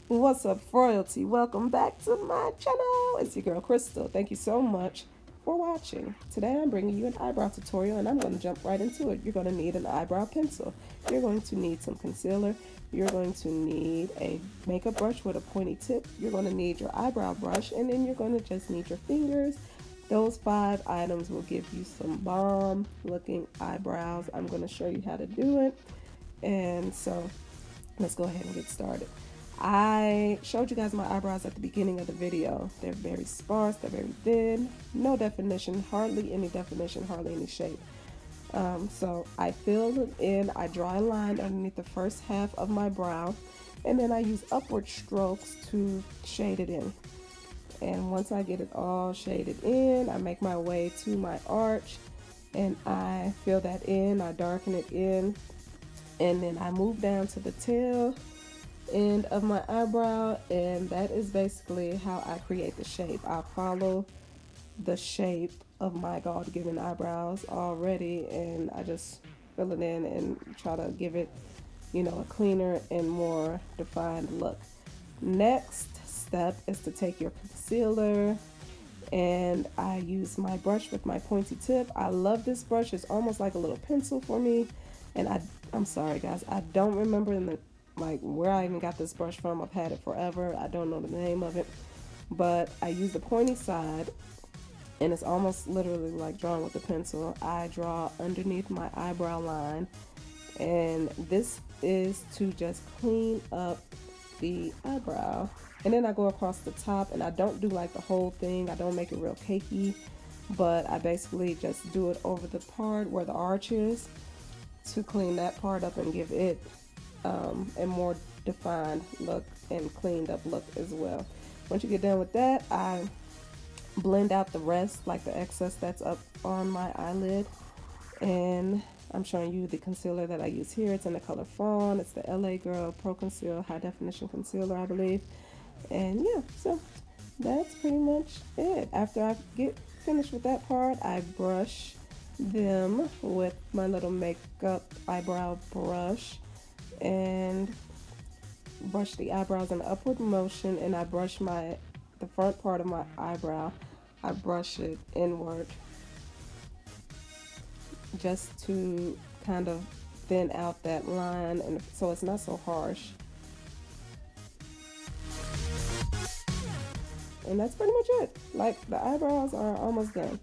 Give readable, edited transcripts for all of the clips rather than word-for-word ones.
What's up, Royalty? Welcome back to my channel. It's your girl, Crystal. Thank you so much for watching. Today, I'm bringing you an eyebrow tutorial, and I'm going to jump right into it. You're going to need an eyebrow pencil. You're going to need some concealer. You're going to need a makeup brush with a pointy tip. You're going to need your eyebrow brush, and then you're going to just need your fingers. Those 5 items will give you some bomb-looking eyebrows. I'm going to show you how to do it. And so, let's go ahead and get started. I showed you guys my eyebrows at the beginning of the video. They're very sparse, they're very thin, no definition, hardly any definition, hardly any shape. So I filled it in, I draw a line underneath the first half of my brow, and then I use upward strokes to shade it in. And once I get it all shaded in, I make my way to my arch, and I fill that in, I darken it in, and then I move down to the tail end of my eyebrow, and that is basically how I create the shape. I follow the shape of my God-given eyebrows already, and I just fill it in and try to give it, you know, a cleaner and more defined look. Next step is to take your concealer, and I use my brush with my pointy tip. I love this brush. It's almost like a little pencil for me, and I'm sorry guys, I don't remember where I even got this brush from. I've had it forever. I don't know the name of it, but I use the pointy side, and it's almost literally like drawing with a pencil. I draw underneath my eyebrow line, and this is to just clean up the eyebrow. And then I go across the top, and I don't do like the whole thing. I don't make it real cakey, but I basically just do it over the part where the arch is to clean that part up and give it a more defined look and cleaned up look as well. Once you get done with that, I blend out the rest, like the excess that's up on my eyelid, and I'm showing you the concealer that I use here. It's in the color Fawn. It's the LA Girl Pro Conceal High Definition Concealer, I believe. And yeah, so that's pretty much it. After I get finished with that part, I brush them with my little makeup eyebrow brush and brush the eyebrows in upward motion, and I brush the front part of my eyebrow, I brush it inward just to kind of thin out that line, and so it's not so harsh. And that's pretty much it. Like, the eyebrows are almost done.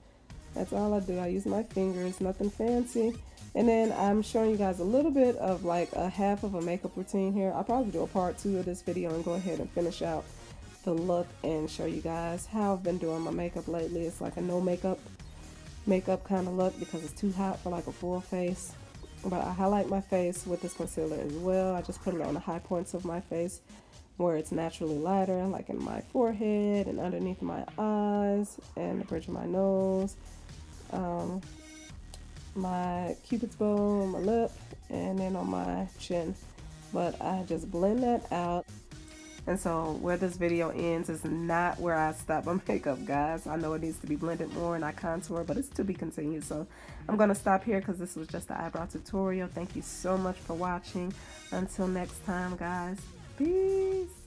That's all I do. I use my fingers, nothing fancy. And then I'm showing you guys a little bit of like a half of a makeup routine here. I'll probably do a part 2 of this video and go ahead and finish out the look and show you guys how I've been doing my makeup lately. It's like a no makeup kind of look because it's too hot for like a full face. But I highlight my face with this concealer as well. I just put it on the high points of my face where it's naturally lighter, like in my forehead and underneath my eyes and the bridge of my nose, my cupid's bow on my lip, and then on my chin. But I just blend that out. And so where this video ends is not where I stop my makeup, guys. I know it needs to be blended more and I contour, but it's to be continued. So I'm going to stop here because this was just the eyebrow tutorial. Thank you so much for watching. Until next time, guys. Peace.